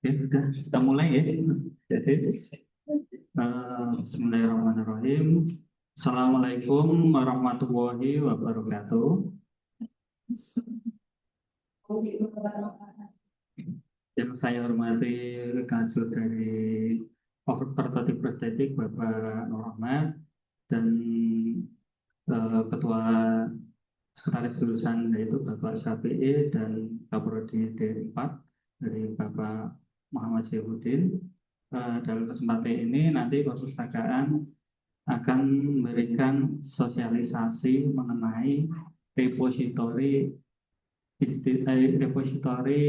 Oke, sudah kita mulai ya. Jadi, Bismillahirrahmanirrahim. Assalamualaikum warahmatullahi wabarakatuh. Yang saya hormati Kajur dari Ortoptik Prostetik Bapak Nur Rahmat dan Ketua Sekretaris Jurusan yaitu Bapak Syafi'i dan Kaprodi D4 dari Bapak Muhammad Syaifuddin. Dalam kesempatan ini nanti perpustakaan akan memberikan sosialisasi mengenai repositori repositori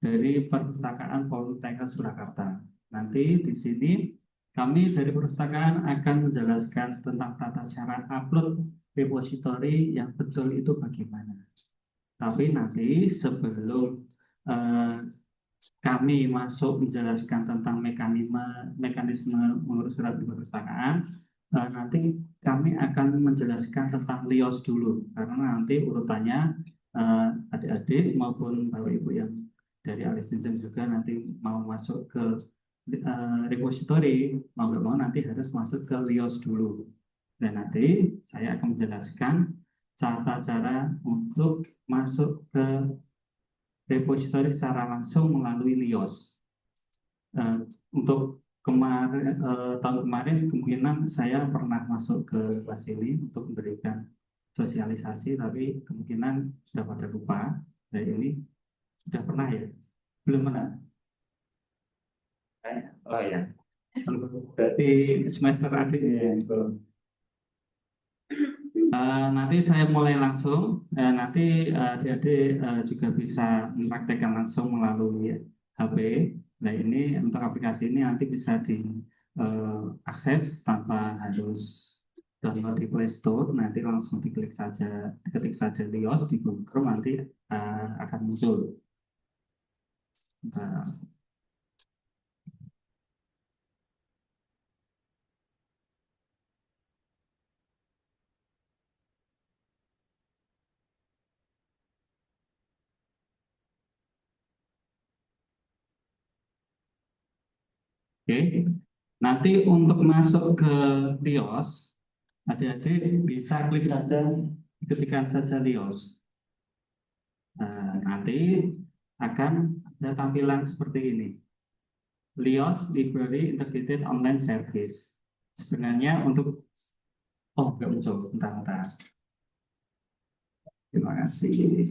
dari Perpustakaan Politeknik Surakarta. Nanti di sini kami dari perpustakaan akan menjelaskan tentang tata cara upload repositori yang betul itu bagaimana. Tapi nanti sebelum kami masuk menjelaskan tentang mekanisme mengurus surat di perpustakaan, nanti kami akan menjelaskan tentang LIOS dulu, karena nanti urutannya adik-adik maupun Bapak Ibu yang dari alis jenjang juga nanti mau masuk ke repository, mau nggak mau nanti harus masuk ke LIOS dulu. Dan nanti saya akan menjelaskan cara untuk masuk ke repositori secara langsung melalui LIOS. Untuk tahun kemarin kemungkinan saya pernah masuk ke kelas ini untuk memberikan sosialisasi, tapi kemungkinan sudah pada lupa. Dan ini sudah pernah ya? Belum pernah? Oh ya, berarti semester adik ya. Nanti saya mulai langsung. Nanti adik-adik juga bisa mempraktekkan langsung melalui HP. Nah ini untuk aplikasi ini nanti bisa diakses tanpa harus download di Play Store. Nanti langsung diklik saja, ketik saja LIOS di Google Chrome, nanti akan muncul. Nah, Oke, nanti untuk masuk ke LIOS, adik-adik bisa klik saja, ketikkan saja LIOS. Nanti akan ada tampilan seperti ini. LIOS Library Integrated Online Service. Sebenarnya untuk nggak muncul, bentar. Terima kasih.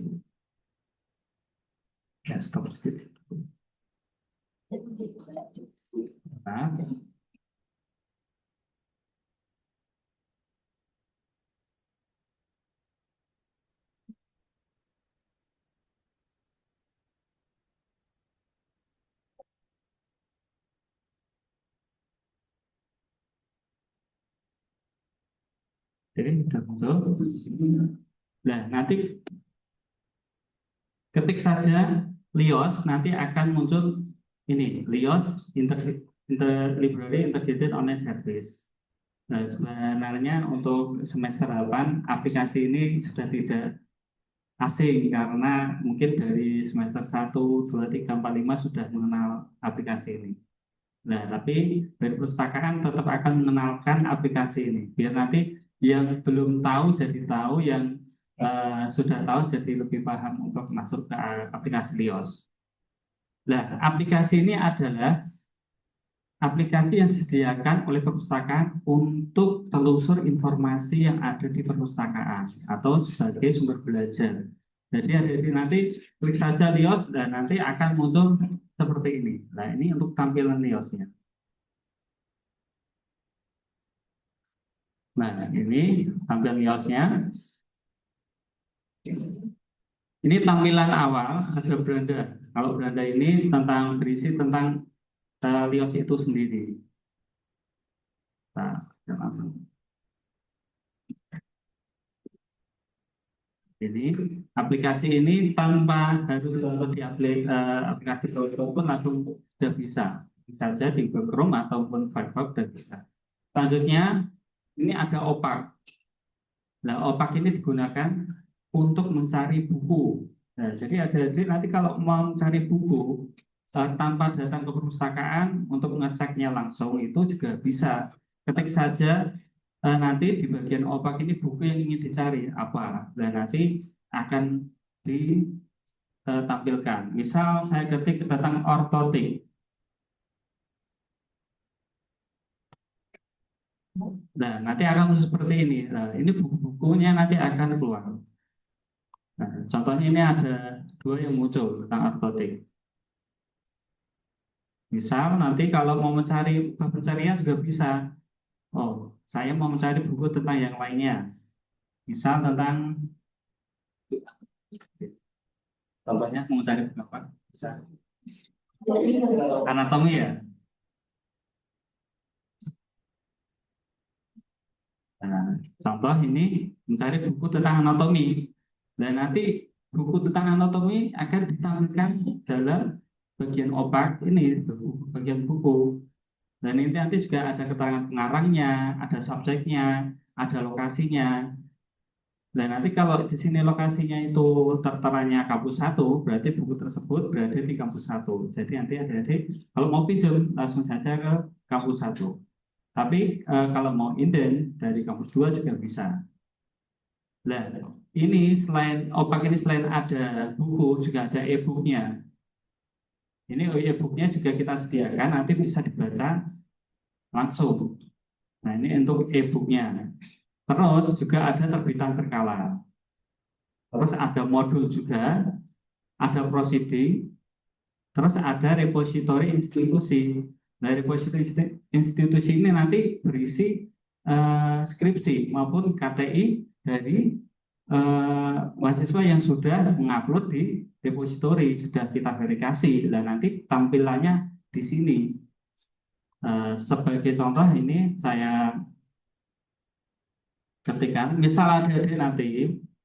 Ya, stop sedikit. Nah, jadi sudah muncul. Nah, nanti ketik saja LIOS, nanti akan muncul ini, LIOS Library Integrated Online Service. Nah, sebenarnya untuk semester 8 aplikasi ini sudah tidak asing, karena mungkin dari semester 1, 2, 3, 4, 5 sudah mengenal aplikasi ini. Nah, tapi dari perpustakaan tetap akan mengenalkan aplikasi ini, biar nanti yang belum tahu jadi tahu, yang sudah tahu jadi lebih paham untuk masuk ke aplikasi LIOS. Nah, aplikasi ini adalah aplikasi yang disediakan oleh perpustakaan untuk telusur informasi yang ada di perpustakaan atau sebagai sumber belajar. Jadi adik-adik nanti klik saja LIOS dan nanti akan muncul seperti ini. Nah, ini untuk tampilan LIOS-nya. Nah, ini tampilan LIOS-nya. Ini tampilan awal, ada beranda. Kalau beranda ini berisi tentang LIOS itu sendiri. Nah, ini aplikasi ini tanpa harus download di aplikasi pun langsung sudah bisa saja di Google Chrome ataupun Firefox dan bisa. Selanjutnya ini ada opak. Nah, opak ini digunakan untuk mencari buku. Nah, jadi adik-adik nanti kalau mau mencari buku tanpa datang ke perpustakaan untuk ngeceknya langsung itu juga bisa. Ketik saja nanti di bagian opak ini buku yang ingin dicari apa, dan nanti akan ditampilkan. Misal saya ketik tentang ortotik. Nah, nanti akan seperti ini. Nah, ini buku-bukunya nanti akan keluar. Nah, contohnya ini ada dua yang muncul tentang ortotik. Misal nanti kalau mau mencari pencarian juga bisa. Oh, saya mau mencari buku tentang yang lainnya. Misal tentang, contohnya mau mencari buku apa? Bisa. Anatomi ya. Nah, contoh ini mencari buku tentang anatomi. Dan nanti buku tentang anatomi akan ditampilkan dalam bagian opak ini, bagian buku. Dan ini nanti juga ada keterangan pengarangnya, ada subjeknya, ada lokasinya. Dan nanti kalau di sini lokasinya itu terteranya kampus satu, berarti buku tersebut berada di kampus satu. Jadi nanti adik-adik kalau mau pinjam langsung saja ke kampus satu. Tapi kalau mau inden dari kampus 2 juga bisa. Nah, ini selain opak ini selain ada buku juga ada e-booknya. Ini e-booknya juga kita sediakan nanti bisa dibaca langsung. Nah, ini untuk e-booknya. Terus juga ada terbitan berkala. Terus ada modul juga, ada proceeding, terus ada repository institusi. Nah, repository institusi ini nanti berisi skripsi maupun KTI dari mahasiswa yang sudah mengupload di repository, sudah kita verifikasi. Dan nanti tampilannya di sini. Sebagai contoh ini saya ketikkan, misal adik-adik nanti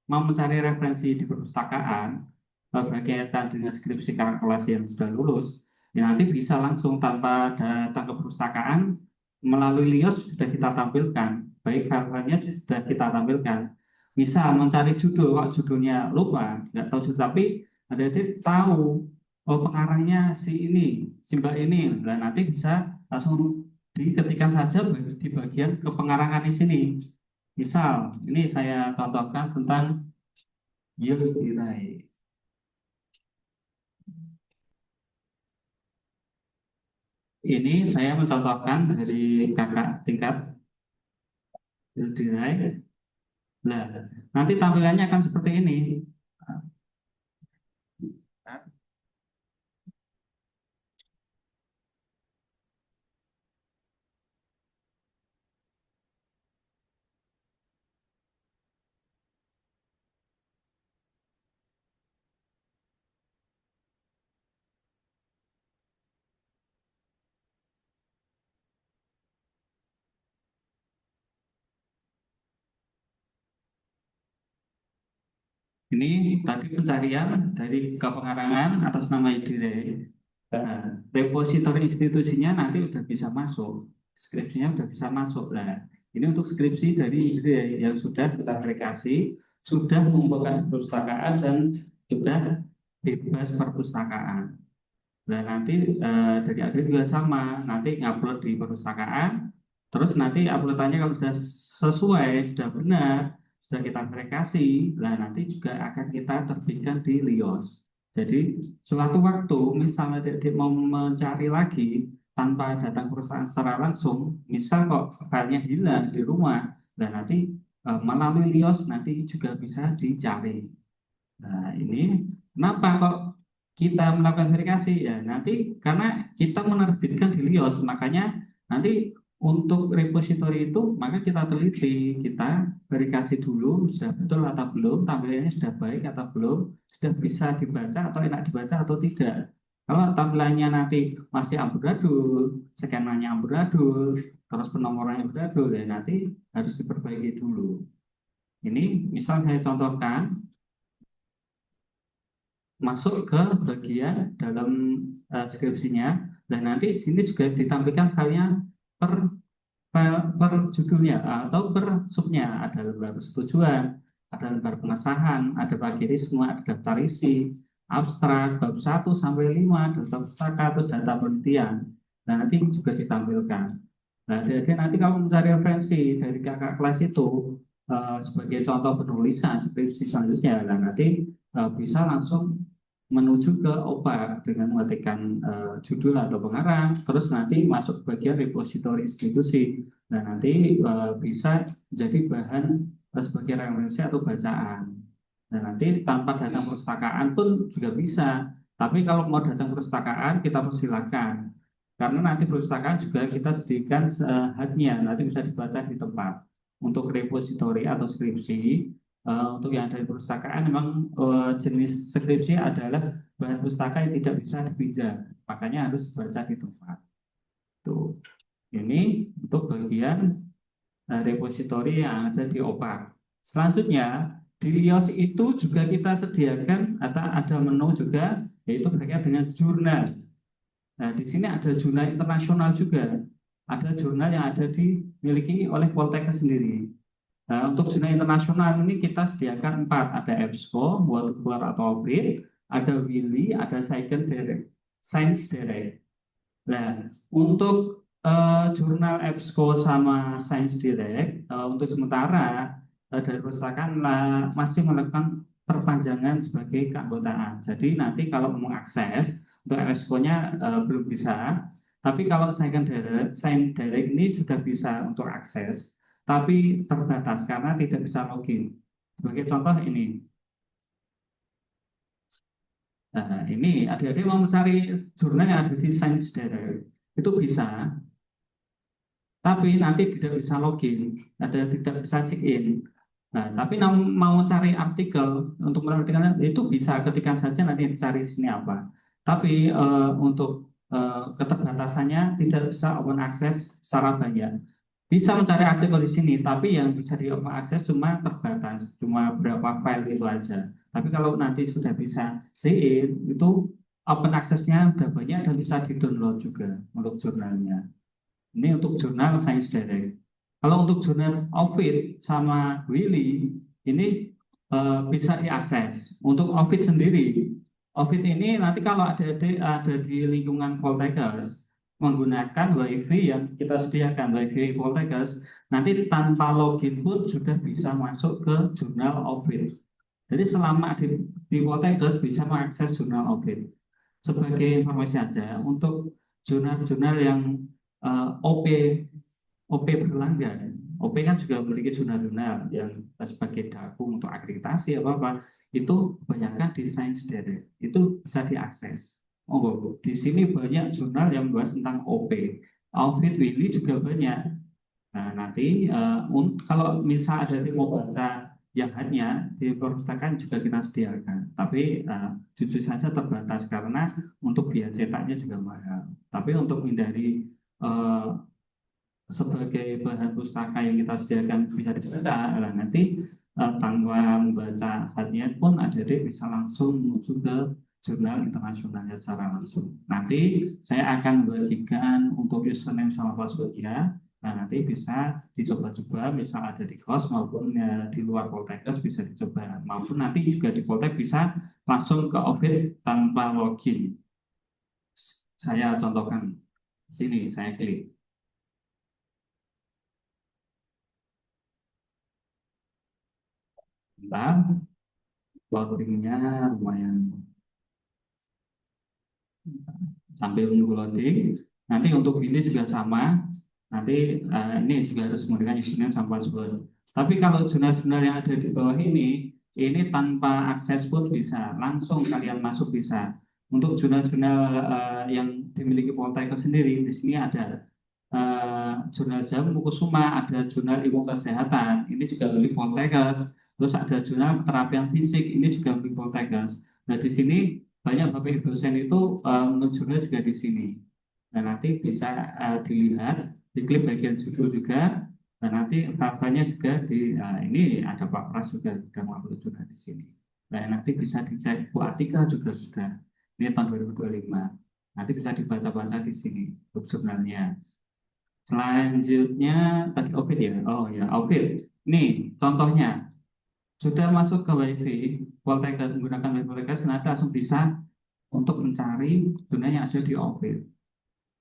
mau mencari referensi di perpustakaan berkaitan dengan skripsi kakak kelas yang sudah lulus, ya nanti bisa langsung tanpa datang ke perpustakaan, melalui Lios sudah kita tampilkan, baik file-filenya sudah kita tampilkan. Misal mencari judul, kok judulnya lupa, nggak tahu judul, tapi adik-adik tahu, oh pengarangnya si ini, si mbak ini, dan nanti bisa langsung diketikkan saja di bagian kepengarangan di sini. Misal, ini saya contohkan tentang Yildiray. Ini saya mencontohkan dari kakak tingkat Yildiray. Nah, nanti tampilannya akan seperti ini. Ini tadi pencarian dari kepengarangan atas nama Yildiray. Nah, repositori institusinya nanti udah bisa masuk, skripsinya udah bisa masuk. Nah, ini untuk skripsi dari Yildiray yang sudah kita verifikasi, sudah mengumpulkan perpustakaan dan sudah bebas perpustakaan. Nah, nanti dari adik juga sama, nanti ngupload di perpustakaan, terus nanti uploadannya kalau sudah sesuai, sudah benar, sudah kita verifikasi, nah nanti juga akan kita terbitkan di Lios. Jadi suatu waktu, misalnya adik mau mencari lagi tanpa datang perusahaan secara langsung, misal kok filenya hilang di rumah, dan nanti melalui Lios nanti juga bisa dicari. Nah, ini kenapa kok kita melakukan verifikasi? Ya, nanti karena kita menerbitkan di Lios, makanya nanti untuk repository itu maka kita teliti, kita verifikasi dulu sudah betul atau belum, tampilannya sudah baik atau belum, sudah bisa dibaca atau enak dibaca atau tidak. Kalau tampilannya nanti masih amburadul, scannernya amburadul, terus penomorannya amburadul, ya nanti harus diperbaiki dulu. Ini misal saya contohkan masuk ke bagian dalam skripsinya, dan nanti sini juga ditampilkan filenya per file per judulnya atau per subnya. Ada lembar persetujuan, ada lembar pengesahan, ada plagiarisme, ada daftar isi, abstrak, bab 1 sampai 5, data pustaka, terus data penelitian. Nah, nanti juga ditampilkan. Nah, jadi nanti kalau mencari referensi dari kakak kelas itu sebagai contoh penulisan skripsi selanjutnya, nah nanti bisa langsung menuju ke OPAK dengan mengetikkan judul atau pengarang, terus nanti masuk bagian repositori institusi. Nah, nanti bisa jadi bahan sebagai referensi atau bacaan. Nah, nanti tanpa datang perpustakaan pun juga bisa. Tapi kalau mau datang perpustakaan, kita persilakan. Karena nanti perpustakaan juga kita sediakan haknya, nanti bisa dibaca di tempat. Untuk repositori atau skripsi, untuk yang dari perpustakaan memang jenis skripsi adalah bahan pustaka yang tidak bisa dipinjam, makanya harus dibaca di tempat. Tuh, ini untuk bagian repositori yang ada di OPAK. Selanjutnya, di LIOS itu juga kita sediakan atau ada menu juga, yaitu berkaitan dengan jurnal. Nah, di sini ada jurnal internasional juga. Ada jurnal yang ada dimiliki oleh Poltekkes sendiri. Nah, untuk jurnal internasional ini kita sediakan 4. Ada EBSCO, World Polar atau Orbit, ada Willy, ada Science Direct. Nah, untuk jurnal EBSCO sama Science Direct, untuk sementara dari perpustakaan masih melakukan perpanjangan sebagai keanggotaan. Jadi nanti kalau mau akses untuk EBSCO-nya belum bisa, tapi kalau Science Direct ini sudah bisa untuk akses, tapi terbatas karena tidak bisa login. Sebagai contoh ini. Nah, ini adik-adik mau mencari jurnal yang ada di Science Direct, itu bisa, tapi nanti tidak bisa login, ada tidak bisa sign in. Nah, tapi mau cari artikel untuk menartikan itu bisa ketikkan saja nanti dicari di sini apa. Tapi untuk keterbatasannya tidak bisa open access secara banyak. Bisa mencari artikel di sini, tapi yang bisa di open access cuma terbatas, cuma berapa file itu aja. Tapi kalau nanti sudah bisa sign in, itu open access-nya sudah banyak dan bisa di-download juga untuk jurnalnya. Ini untuk jurnal Science Direct. Kalau untuk jurnal Ovid sama Willy, ini bisa diakses. Untuk Ovid sendiri, Ovid ini nanti kalau ada di lingkungan Poltekkes, menggunakan WiFi yang kita sediakan, WiFi Poltekkes, nanti tanpa login pun sudah bisa masuk ke jurnal Ovid. Jadi selama di Poltekkes bisa mengakses jurnal Ovid. Sebagai informasi saja, untuk jurnal-jurnal yang OP OP berlangganan. OP kan juga memiliki jurnal-jurnal yang sebagai daku untuk akreditasi apa-apa. Itu kebanyakan di Science Direct. Itu bisa diakses. Oh, di sini banyak jurnal yang membahas tentang OP. Outfit Willy juga banyak. Nah, nanti kalau misal ada yang mau baca yang hanya di perpustakaan juga kita sediakan. Tapi jujur saja terbatas karena untuk biaya cetaknya juga mahal. Tapi untuk menghindari eh, sebagai bahan pustaka yang kita sediakan bisa dibaca, nah nanti tanpa membaca hanya pun adik-adik bisa langsung menuju ke jurnal internasionalnya secara langsung. Nanti saya akan membagikan untuk username sama passwordnya. Nah, nanti bisa dicoba-coba, misal ada di kos maupun di luar Poltekkes bisa dicoba, maupun nanti juga di Poltek bisa langsung ke Ovid tanpa login. Saya contohkan sini, saya klik. Bentar, loadingnya lumayan sambil menunggu loading. Nanti untuk ini juga sama. Nanti ini juga harus menggunakan username sama password. Tapi kalau jurnal-jurnal yang ada di bawah ini tanpa akses pun bisa, langsung kalian masuk bisa. Untuk jurnal-jurnal yang dimiliki Poltekkes sendiri, di sini ada jurnal Jamu Kusuma, ada jurnal ilmu kesehatan, ini juga milik Poltekkes. Terus ada jurnal terapian fisik, ini juga milik Poltekkes. Nah, di sini banyak Bapak Ibu dosen itu jurnal juga di sini. Nah, nanti bisa dilihat, diklik bagian judul juga, dan nanti faktanya juga ini ada Pak Pras juga sudah mengupload jurnal di sini. Nah, nanti bisa dicek Bu Atika juga sudah. Ini tahun 2025. Nanti bisa dibaca-baca di sini untuk jurnalnya. Selanjutnya tadi Ovid ya. Oh ya, Ovid. Nih contohnya. sudah masuk ke WiFi Poltekkes, menggunakan WiFi Poltekkes, nanti langsung bisa untuk mencari zona yang ada di OVID.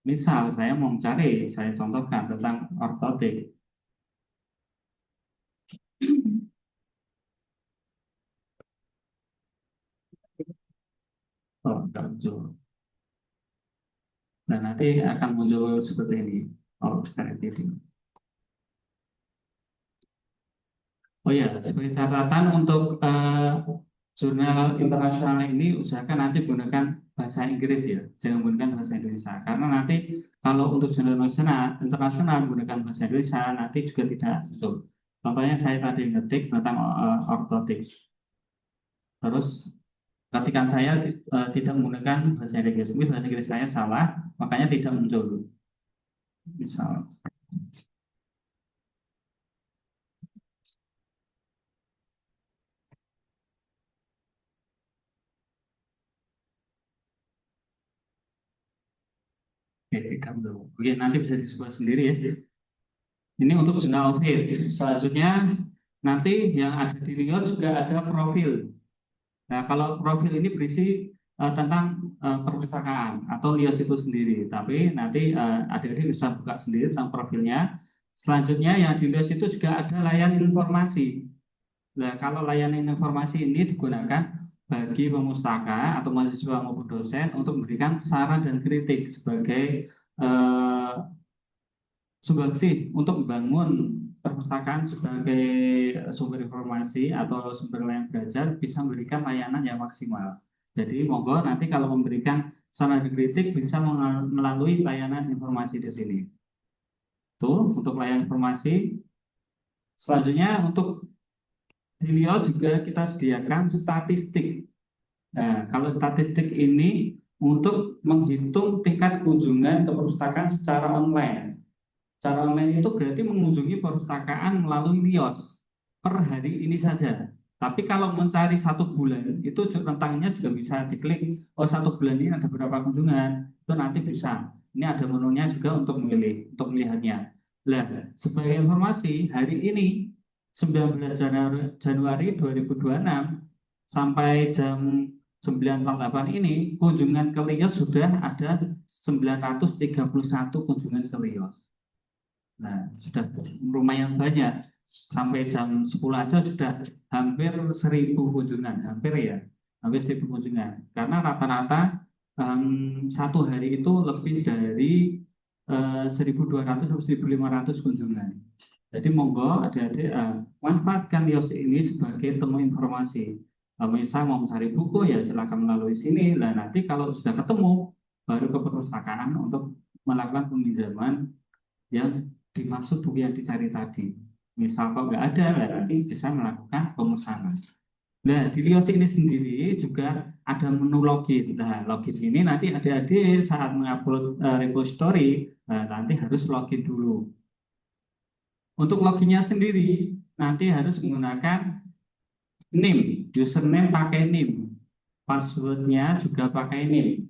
Misal saya mau mencari, saya contohkan tentang ortotik. Oh, enggak muncul. Dan nanti akan muncul seperti ini. Oh, standar ini. Oh ya, sebagai catatan untuk jurnal internasional ini usahakan nanti gunakan bahasa Inggris ya, jangan gunakan bahasa Indonesia. Karena nanti kalau untuk jurnal internasional menggunakan bahasa Indonesia nanti juga tidak muncul. Contohnya saya tadi ngetik tentang ortotik, terus ketikan saya tidak menggunakan bahasa Inggris, mungkin bahasa Inggris saya salah, makanya tidak muncul. Misal, oke, tidak muncul. Oke, nanti bisa disebut sendiri ya. Ini untuk jurnal OVID. Selanjutnya nanti yang ada di Rio juga ada profil. Nah, kalau profil ini berisi tentang perpustakaan atau LIOS itu sendiri. Tapi nanti adik-adik bisa buka sendiri tentang profilnya. Selanjutnya yang di LIOS itu juga ada layanan informasi. Nah, kalau layanan informasi ini digunakan bagi pemustaka atau mahasiswa maupun dosen untuk memberikan saran dan kritik sebagai eh, sumbangsih untuk membangun perpustakaan sebagai sumber informasi atau sumber layanan belajar bisa memberikan layanan yang maksimal. Jadi monggo nanti kalau memberikan saran dan kritik bisa melalui layanan informasi di sini. Tuh untuk layanan informasi. Selanjutnya untuk di Riau juga kita sediakan statistik. Nah, kalau statistik ini untuk menghitung tingkat kunjungan ke perpustakaan secara online. Cara online itu berarti mengunjungi perpustakaan melalui LIOS per hari ini saja. Tapi kalau mencari satu bulan, itu rentangnya juga bisa diklik. Oh, satu bulan ini ada berapa kunjungan? Itu nanti bisa. Ini ada menunya juga untuk memilih, untuk melihatnya. Nah, sebagai informasi, hari ini 19 Januari 2026 sampai jam 9.48 ini kunjungan ke LIOS sudah ada 931 kunjungan ke LIOS. Nah, sudah lumayan banyak. Sampai jam 10 aja sudah hampir 1.000 kunjungan, hampir ya, hampir 1.000 kunjungan. Karena rata-rata satu hari itu lebih dari 1.200 sampai 1.500 kunjungan. Jadi monggo adik-adik manfaatkan Yos ini sebagai temu informasi. Misal mau mencari buku ya silakan melalui sini. Nah nanti kalau sudah ketemu baru ke perpustakaan untuk melakukan peminjaman yang dimaksud buku yang dicari tadi. Misal kalau nggak ada, nah nanti bisa melakukan pemesanan. Nah, di Lios ini sendiri juga ada menu login. Nah, login ini nanti adik-adik saat mengupload repository, nanti harus login dulu. Untuk loginnya sendiri, nanti harus menggunakan NIM, username pakai NIM, passwordnya juga pakai NIM.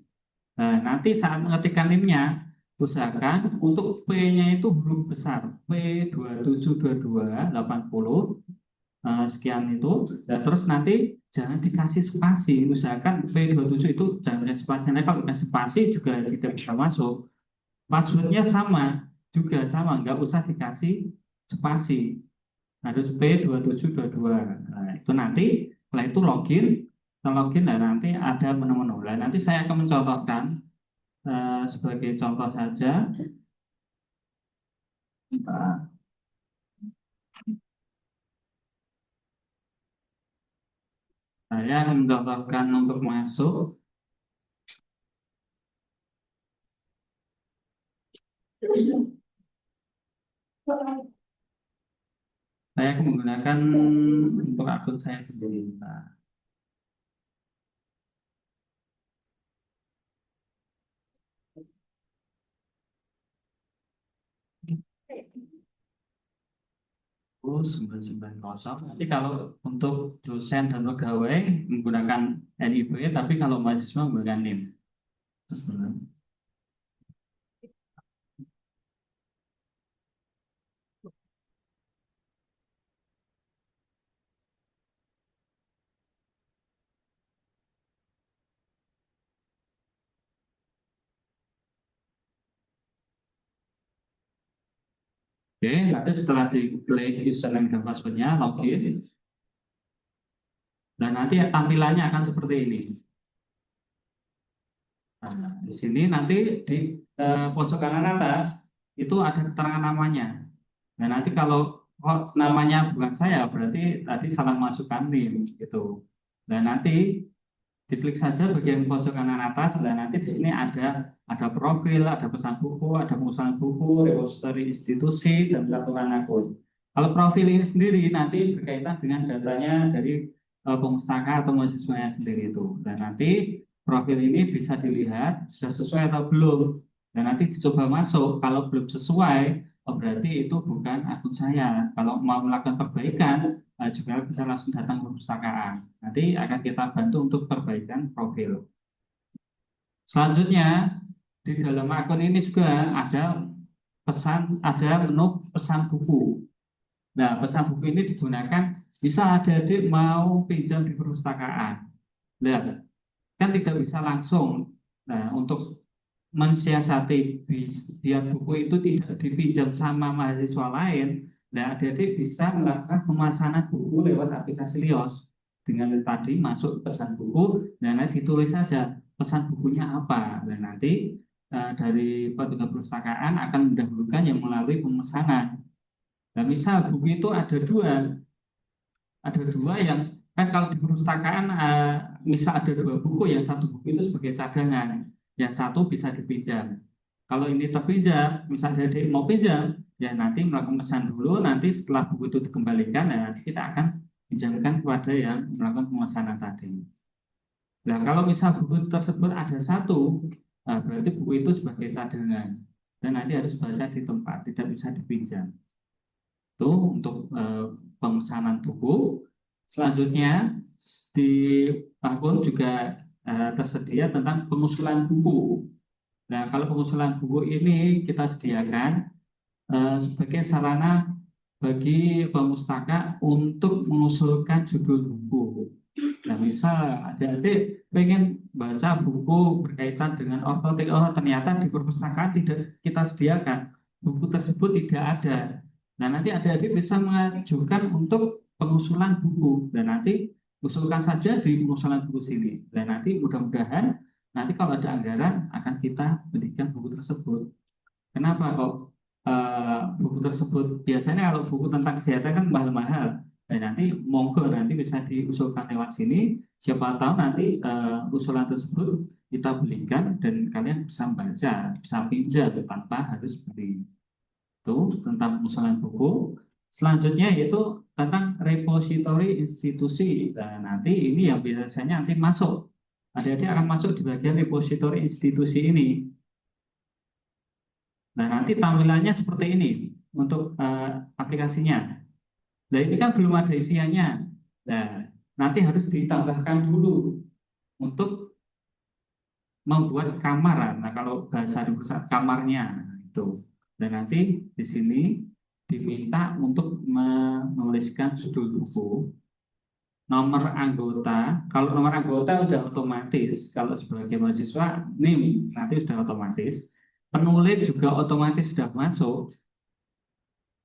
Nah, nanti saat mengetikkan NIM-nya, usahakan untuk P-nya itu huruf besar, P272280, sekian itu. Dan terus nanti jangan dikasih spasi, usahakan P27 itu jangan ada spasi. Nah, kalau ada spasi juga tidak bisa masuk. Passwordnya sama, juga sama, nggak usah dikasih spasi. Harus P2722. Nah, itu nanti setelah itu login, setelah login nah nanti ada menu-menu. Nah, nanti saya akan mencontohkan sebagai contoh saja. Bentar. Saya akan mencontohkan untuk masuk. Saya akan menggunakan untuk akun saya sendiri. Nah, oh, 990. Nanti kalau untuk dosen dan pegawai menggunakan NIB, tapi kalau mahasiswa menggunakan NIM. Oke, nanti setelah diklik username dan passwordnya, login. Dan nanti tampilannya akan seperti ini. Nah, di sini nanti di pojok kanan atas itu ada keterangan namanya. Nah, nanti kalau namanya bukan saya, berarti tadi salah masukkan NIM gitu. Dan nanti diklik saja bagian pojok kanan atas, dan nanti di sini ada profil, ada pesan buku, ada pemesanan buku, repository institusi, dan peraturan akun. Kalau profil ini sendiri nanti berkaitan dengan datanya dari pemustaka atau mahasiswanya sendiri itu. Dan nanti profil ini bisa dilihat sudah sesuai atau belum. Dan nanti dicoba masuk, kalau belum sesuai, berarti itu bukan akun saya. Kalau mau melakukan perbaikan, juga bisa langsung datang ke perpustakaan. Nanti akan kita bantu untuk perbaikan profil. Selanjutnya, di dalam akun ini juga ada menu pesan buku. Nah, pesan buku ini digunakan bisa adik-adik mau pinjam di perpustakaan. Nah, kan tidak bisa langsung. Nah, untuk mensiasati biar buku itu tidak dipinjam sama mahasiswa lain, nah adik-adik bisa melakukan pemesanan buku lewat aplikasi Lios. Dengan tadi masuk pesan buku, dan nanti ditulis saja pesan bukunya apa, dan nanti dari petugas perpustakaan akan mendahulukan yang melalui pemesanan. Nah, misal buku itu ada dua yang kan kalau di perpustakaan misal ada dua buku, yang satu buku itu sebagai cadangan, yang satu bisa dipinjam. Kalau ini terpinjam, misalnya dia mau pinjam, ya nanti melakukan pesan dulu, nanti setelah buku itu dikembalikan, ya nanti kita akan pinjamkan kepada yang melakukan pemesanan tadi. Nah, kalau misal buku tersebut ada satu, berarti buku itu sebagai cadangan, dan nanti harus baca di tempat, tidak bisa dipinjam. Itu untuk pemesanan buku. Selanjutnya di akun juga tersedia tentang pengusulan buku. Nah, kalau pengusulan buku ini kita sediakan sebagai sarana bagi pemustaka untuk mengusulkan judul buku. Nah, misal adik-adik pengen baca buku berkaitan dengan ortotik, oh ternyata di perpustakaan tidak kita sediakan, buku tersebut tidak ada. Nah, nanti adik-adik bisa mengajukan untuk pengusulan buku, dan nanti usulkan saja di pengusulan buku sini. Dan nanti mudah-mudahan nanti kalau ada anggaran akan kita berikan buku tersebut. Kenapa kok buku tersebut? Biasanya kalau buku tentang kesehatan kan mahal-mahal. Dan nanti monggo nanti bisa diusulkan lewat sini. Siapa tahu nanti usulan tersebut kita belikan dan kalian bisa membaca, bisa pinjam tanpa harus beli. Itu tentang usulan buku. Selanjutnya yaitu tentang repositori institusi. Nah, nanti ini yang biasanya nanti masuk. Adik-adik akan masuk di bagian repositori institusi ini. Nah, nanti tampilannya seperti ini untuk aplikasinya. Nah, ini kan belum ada isiannya. Nah, nanti harus ditambahkan dulu untuk membuat kamar. Nah, kalau bahasa di pusat kamarnya itu. Dan nanti di sini diminta untuk menuliskan judul buku, nomor anggota. Kalau nomor anggota sudah otomatis. Kalau sebagai mahasiswa, NIM nanti sudah otomatis. Penulis juga otomatis sudah masuk.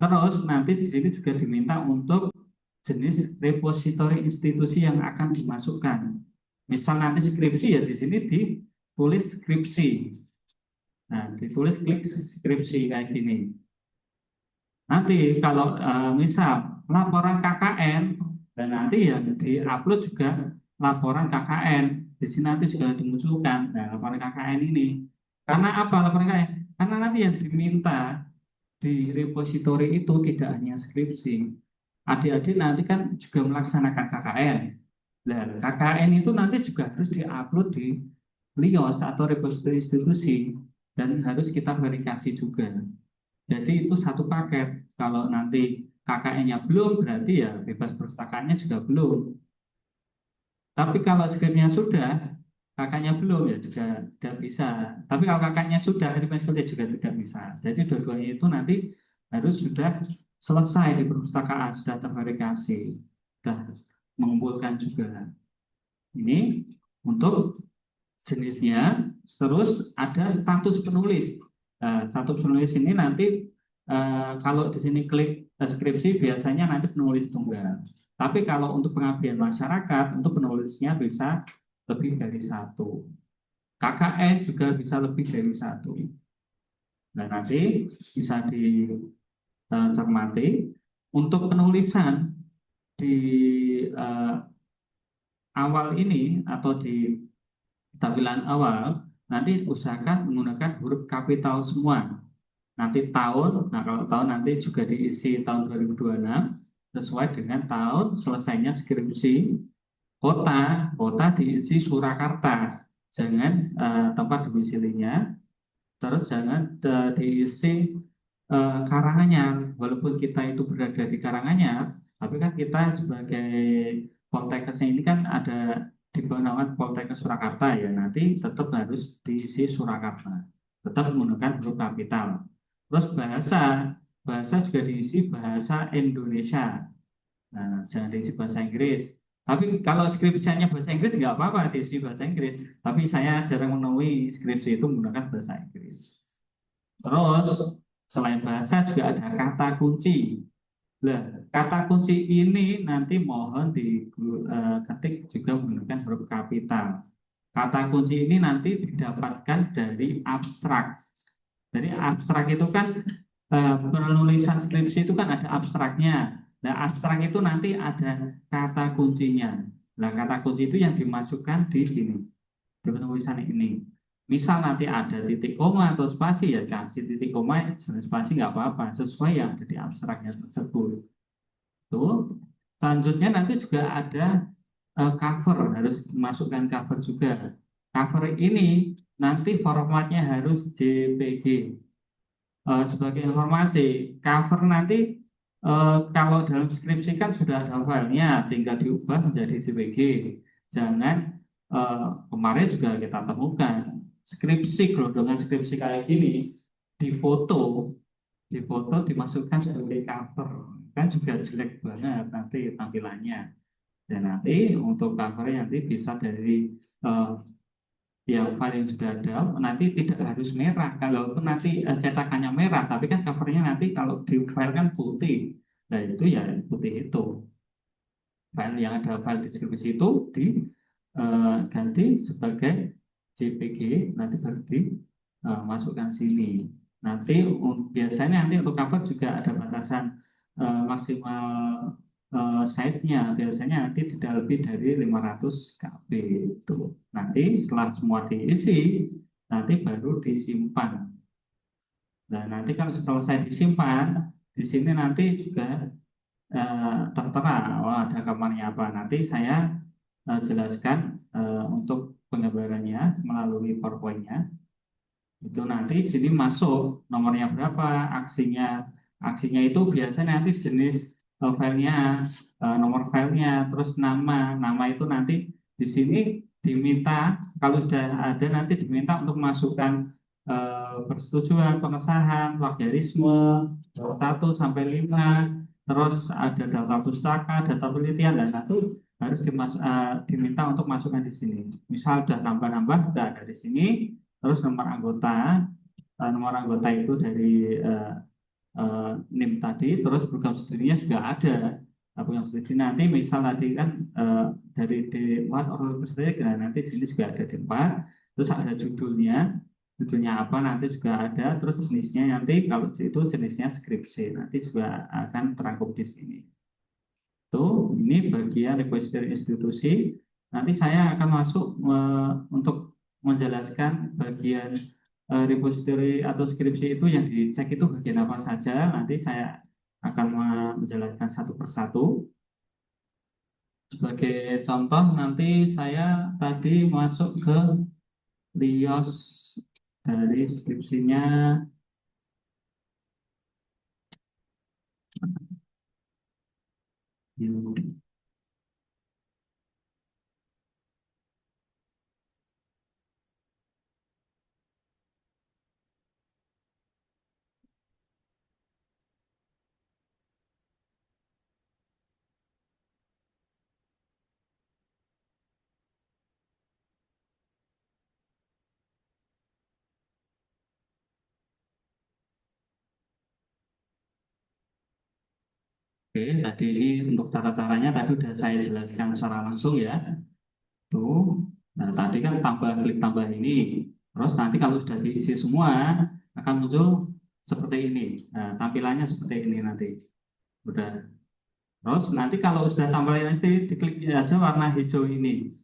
Terus nanti di sini juga diminta untuk jenis repositori institusi yang akan dimasukkan. Misal nanti skripsi, ya di sini ditulis skripsi. Nah, ditulis klik skripsi kayak gini. Nanti kalau misal laporan KKN, dan nanti ya diupload juga laporan KKN. Di sini nanti juga dimunculkan. Nah, laporan KKN ini. Karena apa laporan KKN? Karena nanti yang diminta di repositori itu tidak hanya skripsi. Adik-adik nanti kan juga melaksanakan KKN. Dan KKN itu nanti juga harus diupload di LIOS atau repositori institusi, dan harus kita verifikasi juga. Jadi itu satu paket. Kalau nanti KKN-nya belum, berarti ya bebas perpustakaannya juga belum. Tapi kalau skripnya sudah, kakaknya belum, ya juga tidak bisa. Tapi kalau kakaknya sudah, repositori juga tidak bisa. Jadi dua-duanya itu nanti harus sudah selesai di perpustakaan, sudah terverifikasi, sudah mengumpulkan juga. Ini untuk jenisnya. Terus ada status penulis. Nah, status penulis ini nanti kalau di sini klik deskripsi biasanya nanti penulis tunggal. Tapi kalau untuk pengabdian masyarakat, untuk penulisnya bisa lebih dari satu. KKN juga bisa lebih dari satu. Nah, nanti bisa dicermati untuk penulisan di eh, awal ini atau di tampilan awal, nanti usahakan menggunakan huruf kapital semua. Nanti tahun, nah kalau tahun nanti juga diisi tahun 2026 sesuai dengan tahun selesainya skripsi. Kota diisi Surakarta, jangan tempat domisilinya, terus jangan diisi Karanganyar, walaupun kita itu berada di Karanganyar, tapi kan kita sebagai Poltekkesnya ini kan ada di bawah naungan Poltekkes Surakarta ya, nanti tetap harus diisi Surakarta, tetap menggunakan huruf kapital. Terus bahasa juga diisi bahasa Indonesia. Nah, jangan diisi bahasa Inggris. Tapi kalau skripsinya bahasa Inggris nggak apa-apa diisi bahasa Inggris. Tapi saya jarang menemui skripsi itu menggunakan bahasa Inggris. Terus selain bahasa juga ada kata kunci. Nah, kata kunci ini nanti mohon diketik juga menggunakan huruf kapital. Kata kunci ini nanti didapatkan dari abstrak. Jadi abstrak itu kan penulisan skripsi itu kan ada abstraknya. Nah, abstrak itu nanti ada kata kuncinya. Nah, kata kunci itu yang dimasukkan di sini, di penulisan ini. Misal nanti ada titik koma atau spasi ya kasih titik koma dan spasi nggak apa-apa sesuai yang ada di abstraknya tersebut. Tuh. Selanjutnya nanti juga ada cover, harus masukkan cover juga. Cover ini nanti formatnya harus JPG. Sebagai informasi, cover nanti kalau dalam skripsi kan sudah ada filenya, tinggal diubah menjadi JPG. Jangan kemarin juga kita temukan skripsi, gelondongan skripsi kayak gini, difoto, difoto dimasukkan sebagai cover, kan juga jelek banget nanti tampilannya. Dan nanti untuk covernya nanti bisa dari eh, yang file yang sudah ada nanti tidak harus merah kalaupun nanti cetakannya merah tapi kan covernya nanti kalau di file kan putih nah itu ya putih itu file yang ada file deskripsi itu diganti sebagai JPG nanti baru dimasukkan sini nanti biasanya nanti untuk cover juga ada batasan maksimal size-nya biasanya nanti tidak lebih dari 500 KB itu. Nanti setelah semua diisi, nanti baru disimpan. Nah, nanti kalau selesai disimpan, di sini nanti juga tertera, oh ada kamarnya apa. Nanti saya jelaskan untuk penggambarannya melalui PowerPoint-nya. Itu nanti di sini masuk nomornya berapa, aksinya. Aksinya itu biasanya nanti jenis filenya, nomor filenya, terus nama itu nanti di sini diminta kalau sudah ada nanti diminta untuk masukkan persetujuan, pengesahan, plagiarisme, 1 sampai 5, terus ada data pustaka, data penelitian, dan itu harus diminta untuk masukkan di sini. Misal sudah nambah-nambah, sudah ada di sini, terus nomor anggota itu dari NIM tadi, terus program studinya juga ada. Nah, program studi nanti misal tadi kan dari D4 atau studi, nah, nanti sini juga ada D4, terus ada judulnya apa nanti juga ada, terus jenisnya nanti kalau itu jenisnya skripsi, nanti juga akan terangkum di sini. Tuh, ini bagian repository institusi. Nanti saya akan masuk untuk menjelaskan bagian repository atau skripsi itu yang dicek itu bagian apa saja. Nanti saya akan menjelaskan satu persatu. Sebagai contoh, nanti saya tadi masuk ke LIOS dari skripsinya. Oke, tadi ini untuk cara-caranya tadi udah saya jelaskan secara langsung ya. Tuh, nah tadi kan klik tambah ini. Terus nanti kalau sudah diisi semua akan muncul seperti ini. Nah, tampilannya seperti ini nanti. Udah. Terus nanti kalau sudah tampilannya nanti diklik aja warna hijau ini.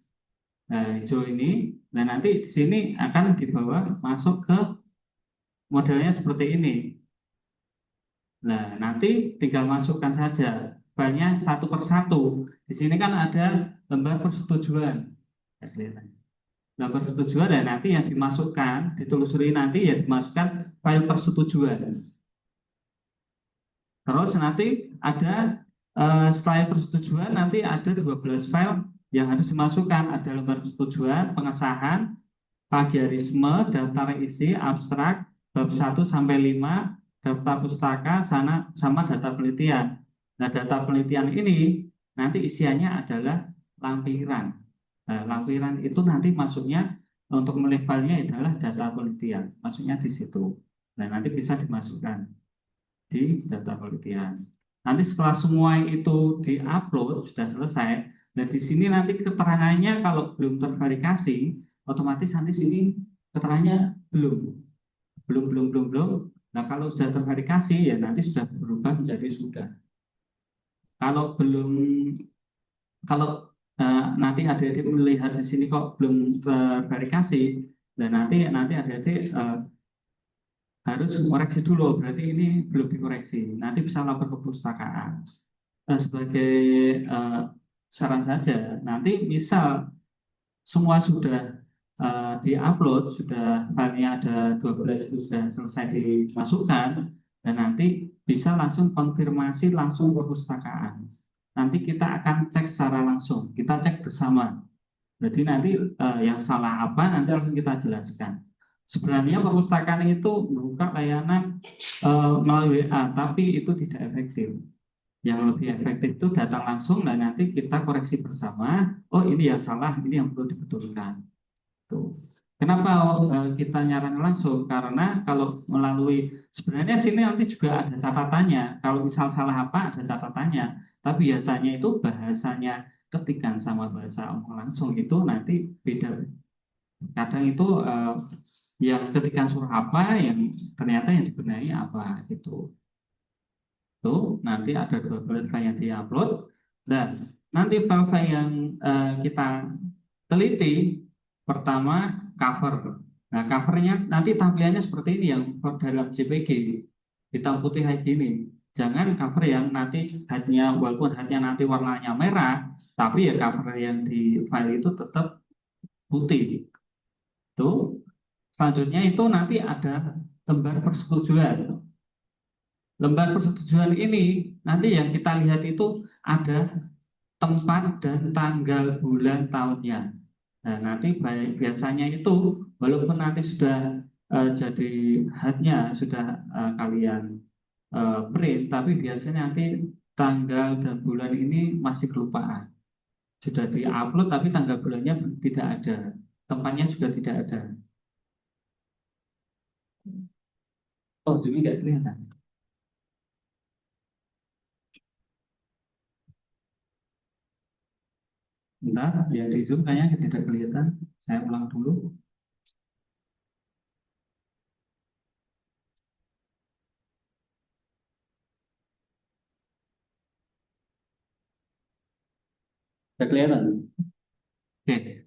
Nah, hijau ini. Nah, nanti di sini akan dibawa masuk ke modelnya seperti ini. Nah, nanti tinggal masukkan saja filenya satu per satu. Di sini kan ada lembar persetujuan. Ya, kelihatan. Lembar persetujuan dan nanti yang dimasukkan, ditelusuri nanti ya dimasukkan file persetujuan. Terus nanti ada setelah persetujuan nanti ada 12 file yang harus dimasukkan. Ada lembar persetujuan, pengesahan, plagiarisme, daftar isi, abstrak, bab 1 sampai 5, daftar pustaka, sama data penelitian. Nah, data penelitian ini nanti isiannya adalah lampiran. Nah, lampiran itu nanti masuknya untuk melevelnya adalah data penelitian. Masuknya di situ. Nah, nanti bisa dimasukkan di data penelitian. Nanti setelah semua itu diupload sudah selesai. Dan di sini nanti keterangannya kalau belum terverifikasi, otomatis nanti sini keterangannya belum. Nah, kalau sudah terverifikasi ya nanti sudah berubah menjadi sudah. Kalau belum, kalau nanti adik-adik melihat di sini kok belum terverifikasi, dan nanti adik-adik harus koreksi dulu, berarti ini belum dikoreksi. Nanti bisa lapor ke perpustakaan. Nah, sebagai eh, saran saja, nanti misal semua sudah diupload, sudah filenya ada 12 itu sudah selesai dimasukkan, dan nanti bisa langsung konfirmasi langsung ke perpustakaan. Nanti kita akan cek secara langsung, kita cek bersama. Jadi nanti yang salah apa nanti langsung kita jelaskan. Sebenarnya perpustakaan itu membuka layanan melalui WA, tapi itu tidak efektif. Yang lebih efektif itu datang langsung dan nanti kita koreksi bersama. Oh, ini yang salah, ini yang perlu dibetulkan. Tuh. Kenapa kita nyaran langsung? Karena kalau melalui sebenarnya sini nanti juga ada catatannya. Kalau misal salah apa ada catatannya. Tapi biasanya itu bahasanya ketikan sama bahasa omong langsung itu nanti beda. Kadang itu yang ketikan surah apa yang ternyata yang dibenahi apa gitu. Tuh, nanti ada dua file yang diupload. Dan nanti file-file yang kita teliti, pertama cover. Nah, covernya nanti tampilannya seperti ini yang dalam JPG, hitam putih kayak gini. Jangan cover yang nanti headnya, walaupun headnya nanti warnanya merah, tapi ya cover yang di file itu tetap putih. Tuh. Selanjutnya itu nanti ada lembar persetujuan. Lembar persetujuan ini nanti yang kita lihat itu ada tempat dan tanggal bulan tahunnya. Nah, nanti biasanya itu walaupun nanti sudah jadi HUD-nya sudah kalian print, tapi biasanya nanti tanggal dan bulan ini masih kelupaan. Sudah diupload tapi tanggal bulannya tidak ada, tempatnya juga tidak ada. Oh, Jumi nggak kelihatan. Bentar, ya di Zoom kayaknya tidak kelihatan. Saya ulang dulu. Tidak kelihatan. Oke,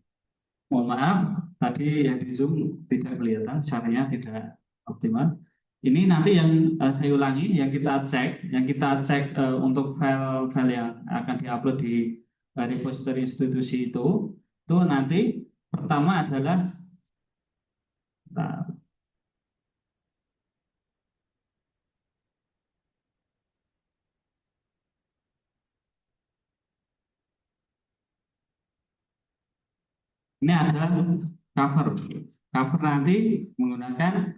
mohon maaf, tadi yang di Zoom tidak kelihatan, caranya tidak optimal. Ini nanti yang saya ulangi, yang kita cek untuk file-file yang akan diupload di repository institusi itu nanti pertama adalah, nah, ini ada cover. Cover nanti menggunakan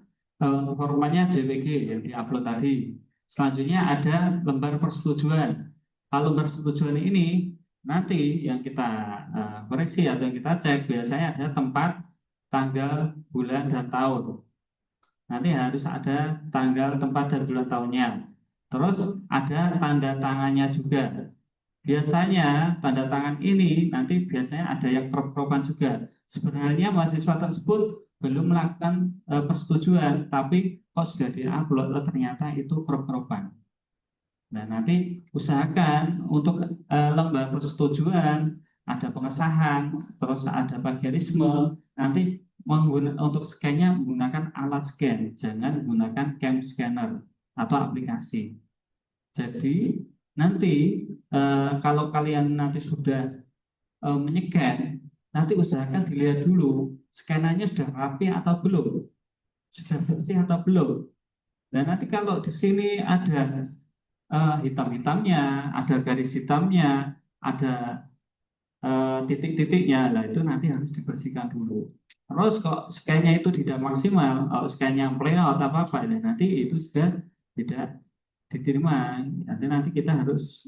formatnya JPG yang diupload tadi. Selanjutnya ada lembar persetujuan. Kalau lembar persetujuan ini nanti yang kita koreksi atau yang kita cek biasanya ada tempat, tanggal, bulan, dan tahun. Nanti harus ada tanggal, tempat, dan bulan tahunnya. Terus ada tanda tangannya juga. Biasanya tanda tangan ini nanti biasanya ada yang crop-cropan juga. Sebenarnya mahasiswa tersebut belum melakukan persetujuan, tapi kok sudah diupload, ternyata itu crop-cropan. Nah, nanti usahakan untuk lembar persetujuan, ada pengesahan, terus ada plagiarisme, nanti untuk scan-nya menggunakan alat scan, jangan menggunakan cam scanner atau aplikasi. Jadi nanti kalau kalian nanti sudah menyekan, nanti usahakan dilihat dulu scannernya sudah rapi atau belum, sudah bersih atau belum. Dan nanti kalau di sini ada hitam-hitamnya, ada garis hitamnya, ada titik-titiknya, lah itu nanti harus dibersihkan dulu. Terus kok scan-nya itu tidak maksimal, kalau scan-nya playout atau apa, nah nanti itu sudah tidak diterima. Nanti kita harus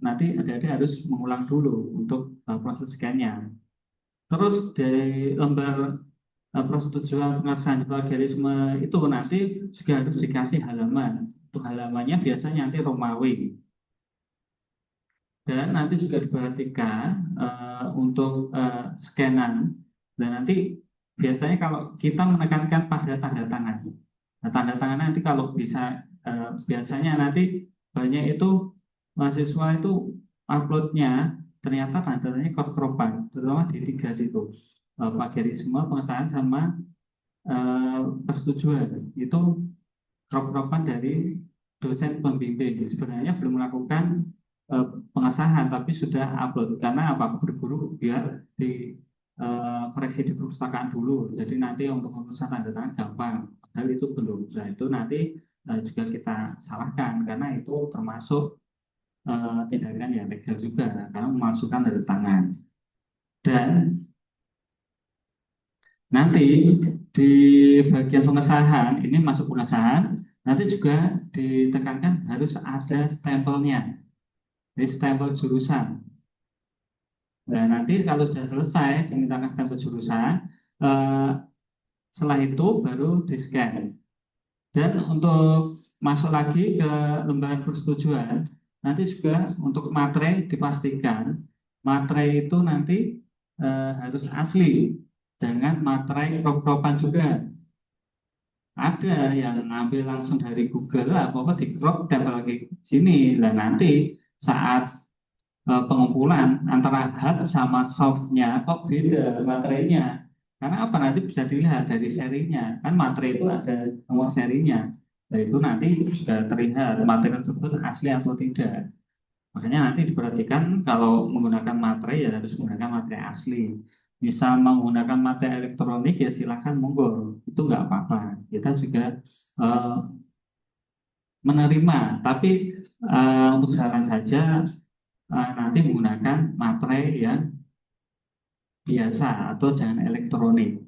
nanti adik-adik harus mengulang dulu untuk proses scan-nya. Terus dari lembar persetujuan pengesahan plagiarisme itu nanti juga harus dikasih halaman. Untuk halamannya biasanya nanti Romawi. Dan nanti juga diperhatikan untuk scanan. Dan nanti biasanya kalau kita menekankan pada tanda tangan. Nah, tanda tangan nanti kalau bisa biasanya nanti banyak itu mahasiswa itu uploadnya ternyata tanda tandanya crop-cropan, terutama di tiga itu plagiarisme, pengesahan sama persetujuan itu crop-cropan dari dosen pembimbing. Sebenarnya belum melakukan pengesahan tapi sudah upload karena apa, guru-guru biar di koreksi di perpustakaan dulu, jadi nanti untuk memesan tanda tangan gampang, padahal itu belum. Nah itu nanti juga kita salahkan karena itu termasuk tindakan yang legal juga karena memasukkan tanda tangan. Dan nanti di bagian pengesahan ini masuk pengesahan, nanti juga ditekankan harus ada stempelnya, di stempel jurusan. Nah, nanti kalau sudah selesai dimintakan stempel jurusan, eh, setelah itu baru di-scan. Dan untuk masuk lagi ke lembaga persetujuan, nanti juga untuk materai dipastikan materai itu nanti harus asli, jangan materai crop-cropan juga. Ada yang ngambil langsung dari Google, apa-apa di crop tempel lagi sini. Nah, nanti saat pengumpulan antara hard sama softnya kok beda materainya, karena apa, nanti bisa dilihat dari serinya kan, materai itu ada nomor serinya. Nah itu nanti sudah terlihat materi tersebut asli atau tidak. Makanya nanti diperhatikan kalau menggunakan materai ya harus menggunakan materai asli. Misal menggunakan materai elektronik ya silakan monggo, itu nggak apa-apa, kita juga eh, menerima, tapi untuk saran saja nanti menggunakan materai yang biasa atau jangan elektronik.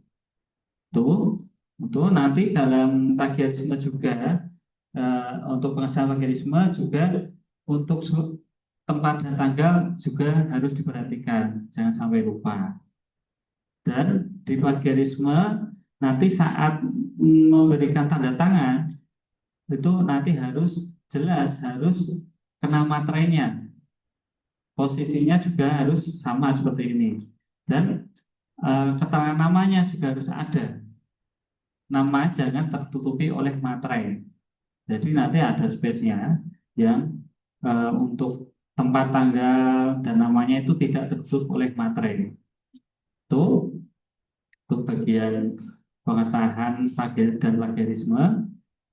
Itu nanti dalam plagiarisme juga untuk pengesahan plagiarisme juga untuk tempat dan tanggal juga harus diperhatikan, jangan sampai lupa. Dan di plagiarisme nanti saat memberikan tanda tangan itu nanti harus jelas, harus kena materainya. Posisinya juga harus sama seperti ini. Dan keterangan namanya juga harus ada. Nama jangan tertutupi oleh materai. Jadi nanti ada space-nya yang untuk tempat tanggal dan namanya itu tidak tertutup oleh materai. Itu untuk bagian pengesahan dan plagiarisme.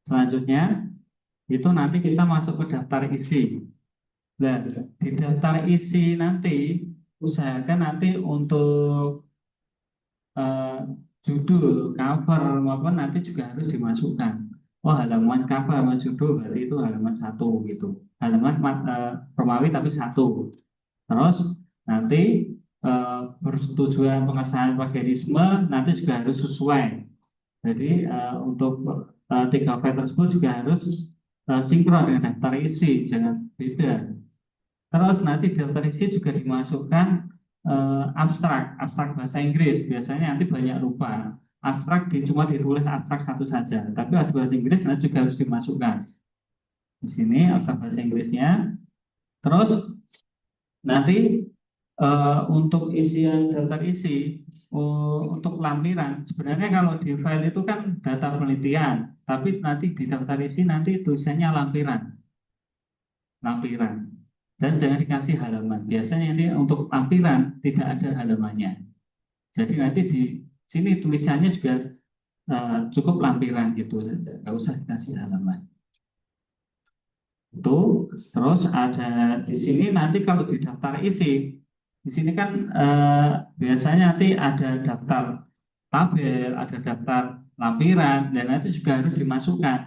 Selanjutnya itu nanti kita masuk ke daftar isi. Nah, di daftar isi nanti usahakan nanti untuk eh, judul, cover maupun nanti juga harus dimasukkan. Oh, halaman cover sama judul berarti itu halaman satu gitu. Halaman Romawi tapi satu. Terus nanti persetujuan pengesahan plagiarisme nanti juga harus sesuai. Jadi untuk tiga file tersebut juga harus sinkron dengan daftar isi, jangan beda. Terus nanti daftar isi juga dimasukkan abstrak bahasa Inggris. Biasanya nanti banyak lupa. Abstrak cuma ditulis abstrak satu saja, tapi bahasa Inggris nanti juga harus dimasukkan. Di sini abstrak bahasa Inggrisnya. Terus nanti untuk isian daftar isi, untuk lampiran, sebenarnya kalau di file itu kan data penelitian, tapi nanti di daftar isi nanti tulisannya lampiran, lampiran. Dan jangan dikasih halaman. Biasanya ini untuk lampiran tidak ada halamannya. Jadi nanti di sini tulisannya juga cukup lampiran gitu saja, nggak usah dikasih halaman. Itu terus ada di sini nanti kalau di daftar isi, di sini kan biasanya nanti ada daftar tabel, ada daftar lampiran, dan nanti juga harus dimasukkan.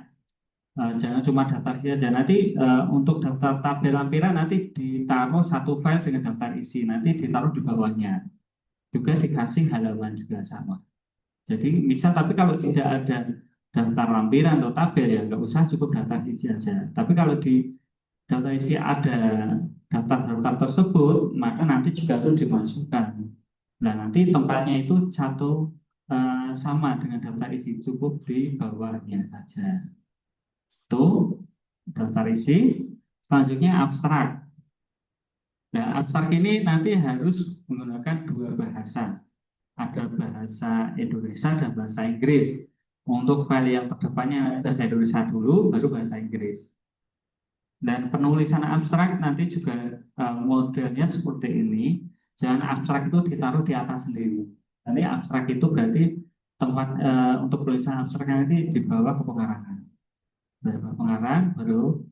Jangan cuma daftar isi saja. Nanti untuk daftar tabel lampiran nanti ditaruh satu file dengan daftar isi, nanti ditaruh di bawahnya. Juga dikasih halaman juga sama. Jadi misal tapi kalau tidak ada daftar lampiran atau tabel ya nggak usah, cukup daftar isi saja. Tapi kalau di daftar isi ada daftar-daftar tersebut, maka nanti juga harus dimasukkan. Nah, nanti tempatnya itu satu sama dengan daftar isi, cukup di bawahnya saja. Itu daftar isi. Selanjutnya abstrak. Nah, abstrak ini nanti harus menggunakan dua bahasa. Ada bahasa Indonesia dan bahasa Inggris. Untuk file yang terdepannya bahasa Indonesia dulu, baru bahasa Inggris. Dan penulisan abstrak nanti juga modelnya seperti ini. Jangan abstrak itu ditaruh di atas sendiri. Nanti abstrak itu berarti tempat untuk tulisan abstrak nanti di bawah ke pengarang. Dari pengarang baru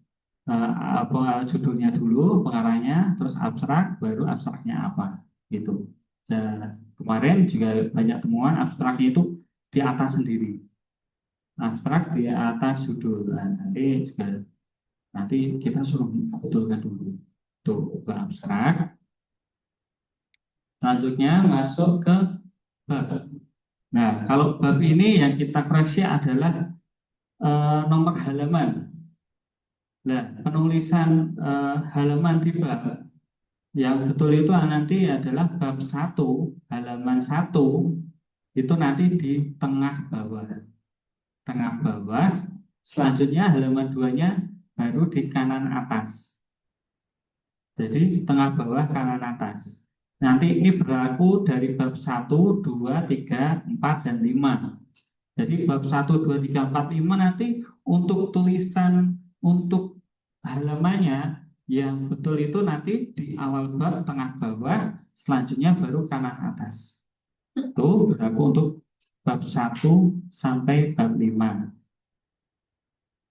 apa judulnya dulu, pengarangnya, terus abstrak, baru abstraknya apa gitu. Dan kemarin juga banyak temuan abstraknya itu di atas sendiri. Abstrak di atas judul. Nah, nanti kita suruh betulkan dulu tuh ke abstrak. Selanjutnya masuk ke bab. Nah, kalau bab ini yang kita koreksi adalah nomor halaman. Nah, penulisan halaman di bab yang betul itu nanti adalah bab 1 halaman 1 itu nanti di tengah bawah. Tengah bawah. Selanjutnya halaman 2-nya baru di kanan atas. Jadi tengah bawah kanan atas. Nanti ini berlaku dari bab 1, 2, 3, 4, dan 5. Jadi bab 1, 2, 3, 4, 5 nanti untuk tulisan untuk halamannya yang betul itu nanti di awal bab tengah bawah, selanjutnya baru kanan atas. Itu berlaku untuk bab 1 sampai bab 5.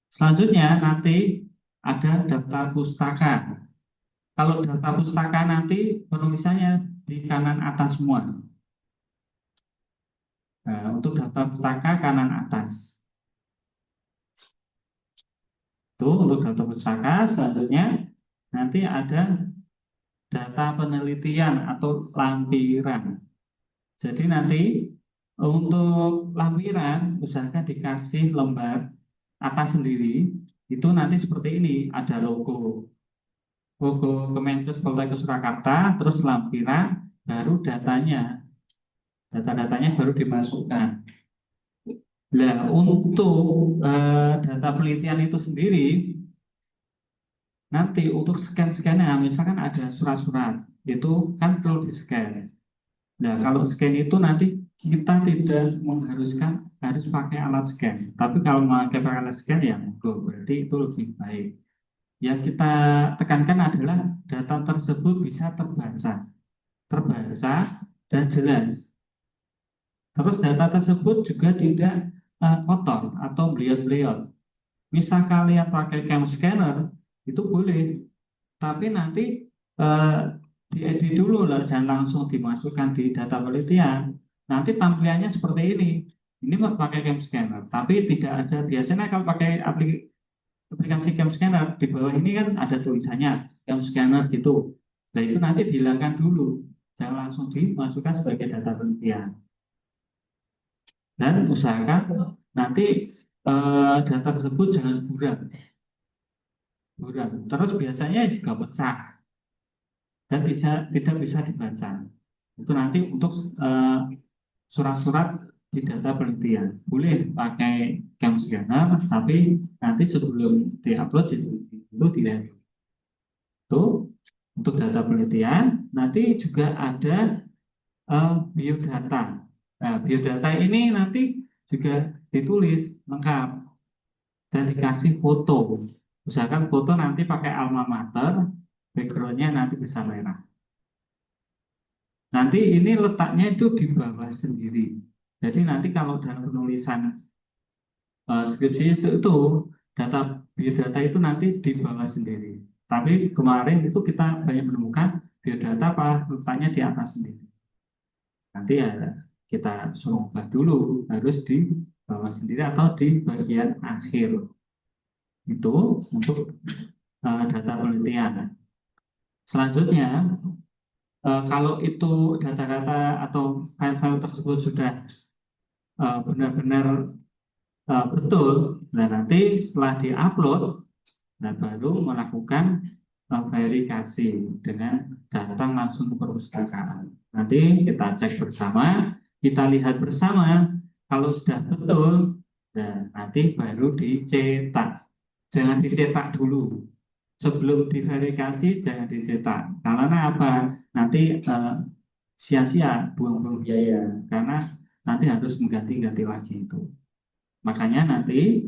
Selanjutnya nanti ada daftar pustaka. Kalau daftar pustaka nanti penulisannya di kanan atas semua. Nah, untuk daftar pustaka kanan atas. Itu untuk daftar pustaka. Selanjutnya nanti ada data penelitian atau lampiran. Jadi nanti untuk lampiran usahakan dikasih lembar atas sendiri. Itu nanti seperti ini, ada logo Kemenkes Poltekkes Surakarta, terus lampiran, baru datanya, data-datanya baru dimasukkan. Nah, untuk data penelitian itu sendiri, nanti untuk scan-scannya, misalkan ada surat-surat, itu kan perlu di-scan. Nah, kalau scan itu nanti kita tidak mengharuskan harus pakai alat scan. Tapi kalau pakai alat scan ya berarti itu lebih baik. Yang kita tekankan adalah data tersebut bisa terbaca dan jelas. Terus data tersebut juga tidak kotor atau beliot-beliot. Misal kalian pakai cam scanner itu boleh, tapi nanti diedit dulu lah, jangan langsung dimasukkan di data penelitian. Nanti tampilannya seperti ini. Ini pakai cam scanner, tapi tidak ada. Biasanya kalau pakai aplikasi cam scanner di bawah ini kan ada tulisannya cam scanner gitu. Nah itu nanti dihilangkan dulu, jangan langsung dimasukkan sebagai data penelitian. Dan usahakan nanti data tersebut jangan buram. Terus biasanya juga pecah dan tidak bisa dibaca. Itu nanti untuk surat-surat di data penelitian boleh pakai cam scanner, tapi nanti sebelum diupload Itu dilihat. Itu untuk data penelitian. Nanti juga ada biodata. Nah, biodata ini nanti juga ditulis lengkap dan dikasih foto. Usahakan foto nanti pakai alma mater, backgroundnya nanti bisa merah. Nanti ini letaknya itu di bawah sendiri. Jadi nanti kalau dalam penulisan skripsi itu data biodata itu nanti di bawah sendiri. Tapi kemarin itu kita banyak menemukan biodata apa letaknya di atas sendiri. Nanti ya kita suruh ubah dulu harus di bawah sendiri atau di bagian akhir. Itu untuk data penelitian. Selanjutnya kalau itu data-data atau file-file tersebut sudah benar-benar betul, nah nanti setelah diupload, nah baru melakukan verifikasi dengan datang langsung ke perpustakaan. Nanti kita cek bersama, kita lihat bersama, kalau sudah betul, nah nanti baru dicetak. Jangan dicetak dulu. Sebelum diverifikasi jangan dicetak. Karena apa? Nanti sia-sia buang-buang biaya karena nanti harus mengganti-ganti lagi itu. Makanya nanti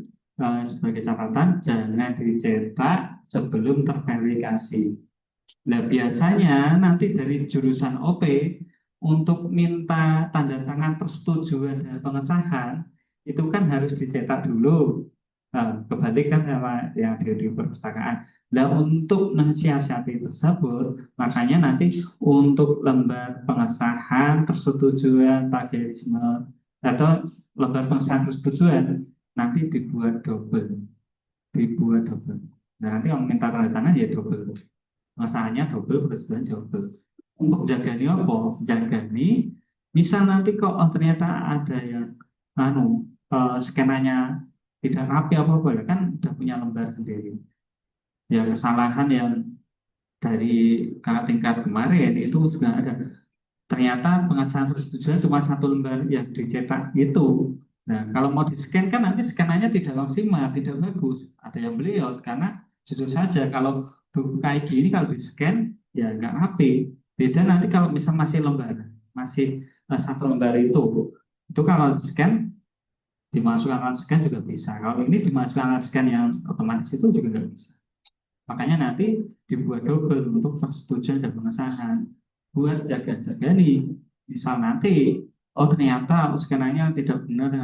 sebagai catatan jangan dicetak sebelum terverifikasi. Nah, biasanya nanti dari jurusan OP untuk minta tanda tangan persetujuan dan pengesahan itu kan harus dicetak dulu. Nah, kebalikan sama yang di perpustakaan. Nah, untuk mensiasati tersebut, makanya nanti untuk lembar pengesahan, persetujuan, plagiarisme, atau lembar pengesahan persetujuan nanti dibuat double. Nah, nanti yang minta tanda tangan ya double. Pengesahannya double, persetujuan double. Untuk jagani apa? Jagani, misal nanti kok ternyata ada yang skenanya tidak rapi apa-apa ya kan udah punya lembar sendiri. Ya kesalahan yang dari kakak tingkat kemarin itu juga ada. Ternyata pengesahan persetujuan cuma satu lembar yang dicetak itu. Nah, kalau mau di-scan kan nanti scanannya tidak maksimal, tidak bagus. Ada yang beliau karena jujur saja kalau buku kayak gini kalau di-scan ya nggak rapi. Beda nanti kalau misal masih lembar, masih satu lembar itu kalau di-scan dimasukkan alat scan juga bisa. Kalau ini dimasukkan alat scan yang otomatis itu juga nggak bisa. Makanya nanti dibuat double untuk persetujuan dan pengesahan. Buat jaga-jaga nih, misal nanti, oh ternyata scannernya tidak benar,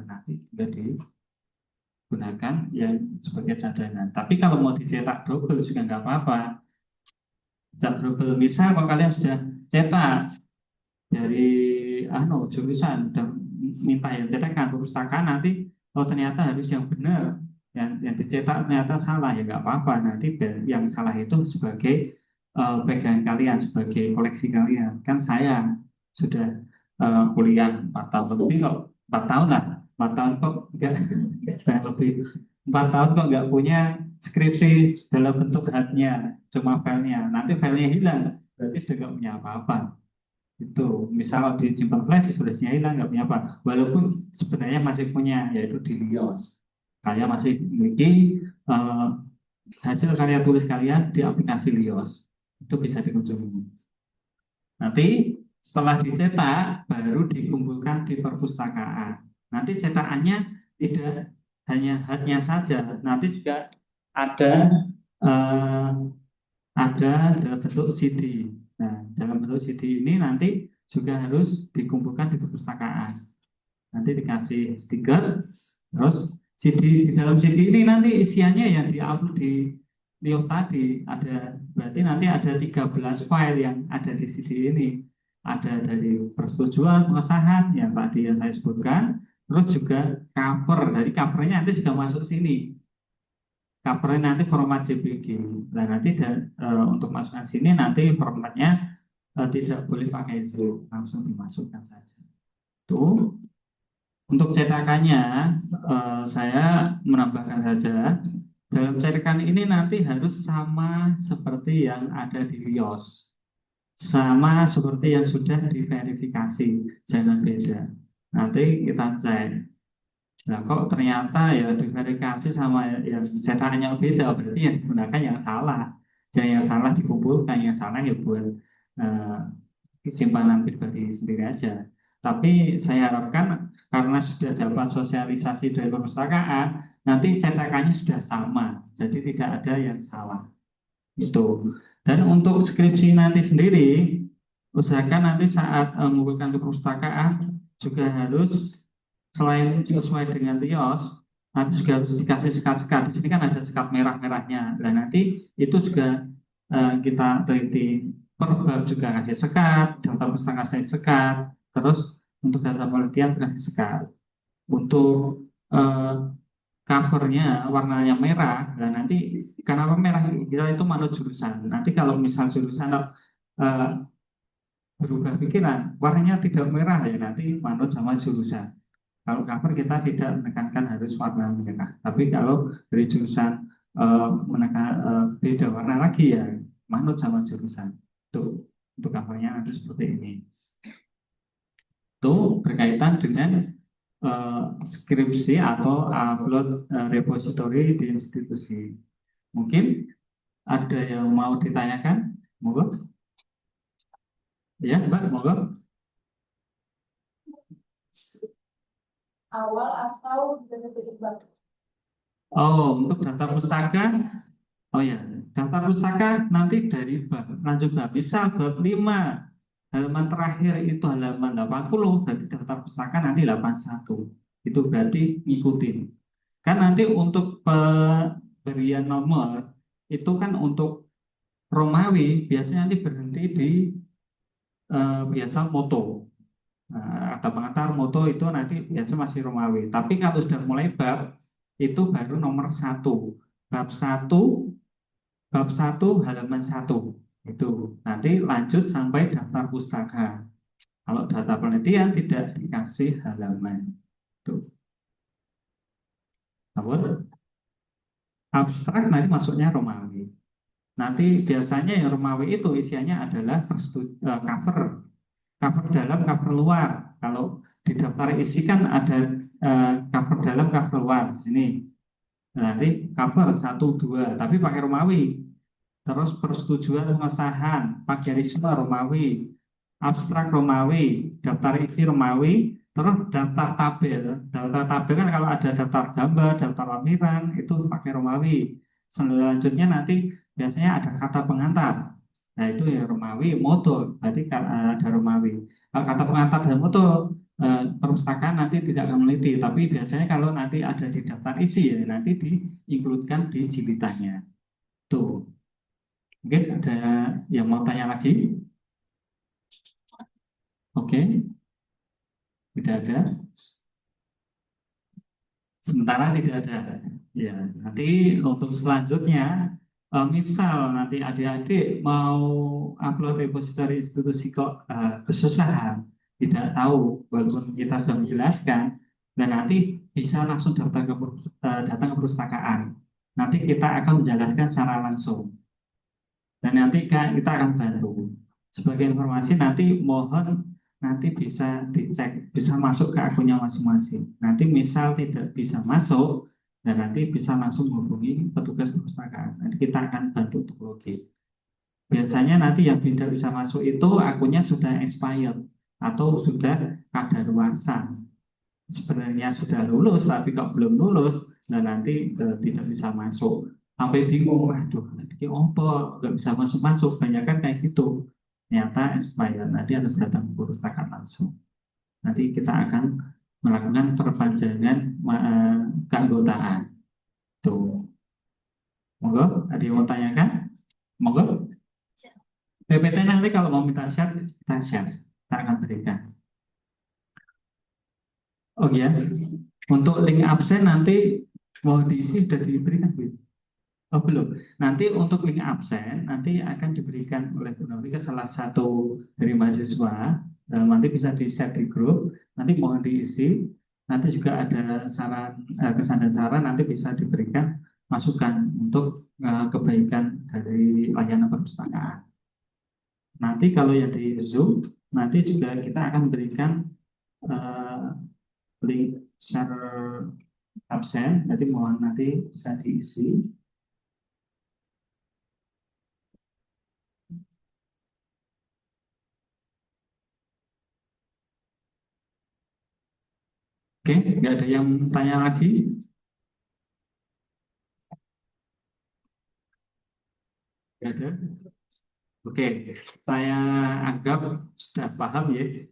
nanti juga digunakan yang sebagai cadangan. Tapi kalau mau dicetak double juga nggak apa-apa. Cetak double, misal kalau kalian sudah cetak dari jurusan dan minta yang cetakan perpustakaan nanti oh ternyata harus yang benar yang dicetak ternyata salah ya nggak apa-apa nanti yang salah itu sebagai pegangan kalian sebagai koleksi kalian kan saya sudah kuliah 4 tahun lebih kok 4 tahun lah 4 tahun kok nggak lebih 4 tahun kok nggak punya skripsi dalam bentuk hardnya cuma filenya nanti filenya hilang berarti sudah nggak punya apa-apa itu misal disimpan flash storage-nya hilang nggak punya apa walaupun sebenarnya masih punya yaitu di LIOS saya masih memiliki eh, hasil karya tulis kalian di aplikasi LIOS itu bisa dikunjungi nanti setelah dicetak baru dikumpulkan di perpustakaan nanti cetakannya tidak hanya hardnya saja nanti juga ada eh, ada dalam bentuk CD. Nah, dalam bentuk CD ini nanti juga harus dikumpulkan di perpustakaan. Nanti dikasih stiker, terus CD di dalam CD ini nanti isiannya yang diupload di Lios tadi ada berarti nanti ada 13 file yang ada di CD ini. Ada dari persetujuan, pengesahan yang tadi yang saya sebutkan, terus juga cover. Dari covernya nanti juga masuk sini covernya nanti format JPG. Nah nanti untuk masukkan sini nanti formatnya tidak boleh pakai zip, langsung dimasukkan saja. Tuh untuk cetakannya saya menambahkan saja dalam cetakan ini nanti harus sama seperti yang ada di LIOS, sama seperti yang sudah diverifikasi, jangan beda. Nanti kita cek Nah, kok ternyata ya diverifikasi sama yang cetakannya beda, berarti yang digunakan yang salah. Yang salah dikumpulkan, yang salah ya buat simpanan pribadi sendiri aja. Tapi saya harapkan karena sudah dapat sosialisasi dari perpustakaan, nanti cetakannya sudah sama, jadi tidak ada yang salah. Itu. Dan untuk skripsi nanti sendiri, usahakan nanti saat mengumpulkan ke perpustakaan juga harus selain sesuai dengan TIOS, nanti juga harus dikasih sekat-sekat. Di sini kan ada sekat merah-merahnya. Dan nanti itu juga kita teliti per bab juga kasih sekat, daftar pustaka kasih sekat, terus untuk data penelitian kasih sekat. Untuk covernya warnanya merah, dan nanti kenapa merah kita itu manut jurusan. Nanti kalau misal jurusan eh, berubah pikiran, warnanya tidak merah ya nanti manut sama jurusan. Kalau cover kita tidak menekankan harus warna merah, tapi kalau dari jurusan menekan beda warna lagi ya manut sama jurusan. Tuh untuk covernya nanti seperti ini. Itu berkaitan dengan skripsi atau upload repository di institusi. Mungkin ada yang mau ditanyakan? Monggo. Ya, Mbak, monggo. Awal atau detik-detik banget? Oh, untuk daftar pustaka, oh ya, daftar pustaka nanti dari bab lanjut bab. Misal bab 5 halaman terakhir itu halaman 80, berarti daftar pustaka nanti 81. Itu berarti ngikutin. Kan nanti untuk pemberian nomor itu kan untuk Romawi biasanya nanti berhenti di biasa moto. Nah, ada pengantar moto itu nanti biasa masih Romawi. Tapi kalau sudah mulai bab itu baru nomor 1. Bab 1, bab 1 halaman 1 itu nanti lanjut sampai daftar pustaka. Kalau data penelitian tidak dikasih halaman. Tuh. Namun abstrak nanti masuknya Romawi. Nanti biasanya yang Romawi itu isiannya adalah cover, cover dalam, cover luar. Kalau di daftar isi kan ada cover dalam, cover luar di sini. Nanti cover 1, 2, tapi pakai Romawi. Terus persetujuan pengesahan, plagiarisme Romawi, abstrak Romawi, daftar isi Romawi, terus daftar tabel. Daftar tabel kan kalau ada daftar gambar, daftar lampiran itu pakai Romawi. Selanjutnya nanti biasanya ada kata pengantar. Nah itu ya Romawi, moto, berarti ada Romawi. Kalau kata pengantar dan moto perpustakaan nanti tidak akan meneliti, tapi biasanya kalau nanti ada di daftar isi ya nanti diinkludkan di jilitannya. Tuh. Mungkin ada yang mau tanya lagi? Oke, tidak ada. Sementara tidak ada. Ya, nanti untuk selanjutnya, misal nanti adik-adik mau upload repository institusi kok kesusahan, tidak tahu, walaupun kita sudah menjelaskan, dan nanti bisa langsung datang ke perpustakaan. Nanti kita akan menjelaskan secara langsung. Dan nanti kita akan bantu. Sebagai informasi nanti mohon nanti bisa dicek, bisa masuk ke akunnya masing-masing. Nanti misal tidak bisa masuk, dan nanti bisa langsung menghubungi petugas perpustakaan. Nanti kita akan bantu untuk login. Biasanya nanti yang tidak bisa masuk itu akunnya sudah expired atau sudah kadaluarsa. Sebenarnya sudah lulus, tapi kok belum lulus, dan nanti tidak bisa masuk. Sampai bingung, waduh, ini apa? Nggak bisa masuk-masuk, banyak kan kayak gitu. Ternyata expired, nanti harus datang ke perpustakaan langsung. Nanti kita akan melakukan perpanjangan keanggotaan. Tuh. Monggo, ada yang mau tanyakan? Monggo. PPT nanti kalau mau minta share, kita share. Kita akan berikan. Oh ya, untuk link absen nanti mau diisi sudah diberikan, Bu? Oh belum. Nanti untuk link absen nanti akan diberikan oleh Bu Novi ke salah satu dari mahasiswa. Nanti bisa di-share di grup. Nanti mohon diisi. Nanti juga ada saran, kesan dan saran nanti bisa diberikan masukan untuk kebaikan dari layanan perpustakaan. Nanti kalau yang di Zoom, nanti juga kita akan berikan link share absen, nanti mohon nanti bisa diisi. Oke, nggak ada yang tanya lagi? Nggak ada? Oke, saya anggap sudah paham ya.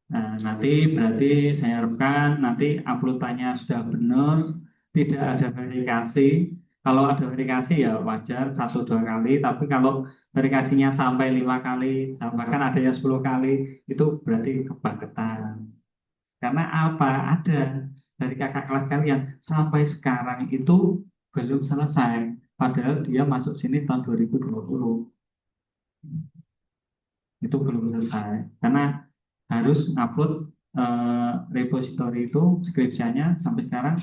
Nah, nanti berarti saya harapkan nanti uploadannya sudah benar, tidak ada verifikasi. Kalau ada verifikasi ya wajar satu dua kali, tapi kalau verifikasinya sampai 5 kali, bahkan ada yang 10 kali, itu berarti kebangetan. Karena apa? Ada dari kakak kelas kalian sampai sekarang itu belum selesai, padahal dia masuk sini tahun 2020 itu belum selesai karena harus upload repository itu skripsianya sampai sekarang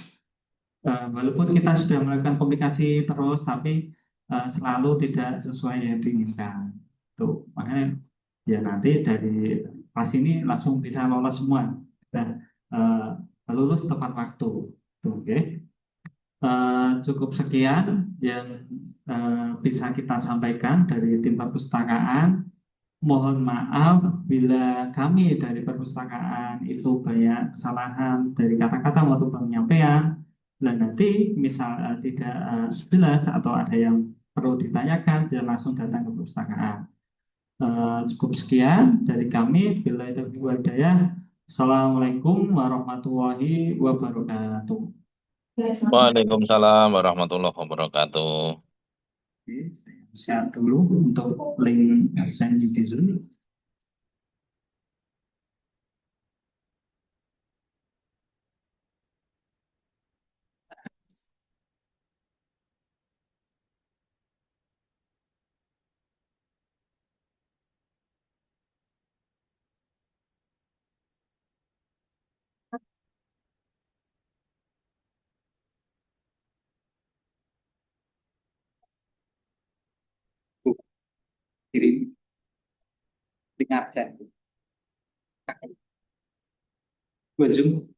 walaupun kita sudah melakukan komunikasi terus tapi selalu tidak sesuai yang diinginkan tuh makanya ya nanti dari kelas ini langsung bisa lolos semua dan lulus tepat waktu tuh, oke. Cukup sekian yang bisa kita sampaikan dari tim perpustakaan. Mohon maaf bila kami dari perpustakaan itu banyak kesalahan dari kata-kata maupun penyampaian dan nanti misal tidak jelas atau ada yang perlu ditanyakan, jangan langsung datang ke perpustakaan. Cukup sekian dari kami. Bila itu hidayah. Assalamualaikum warahmatullahi wabarakatuh. Waalaikumsalam warahmatullahi wabarakatuh. Oke, saya share dulu untuk link absen di Zoom. Kirim link absen. Gue Zoom.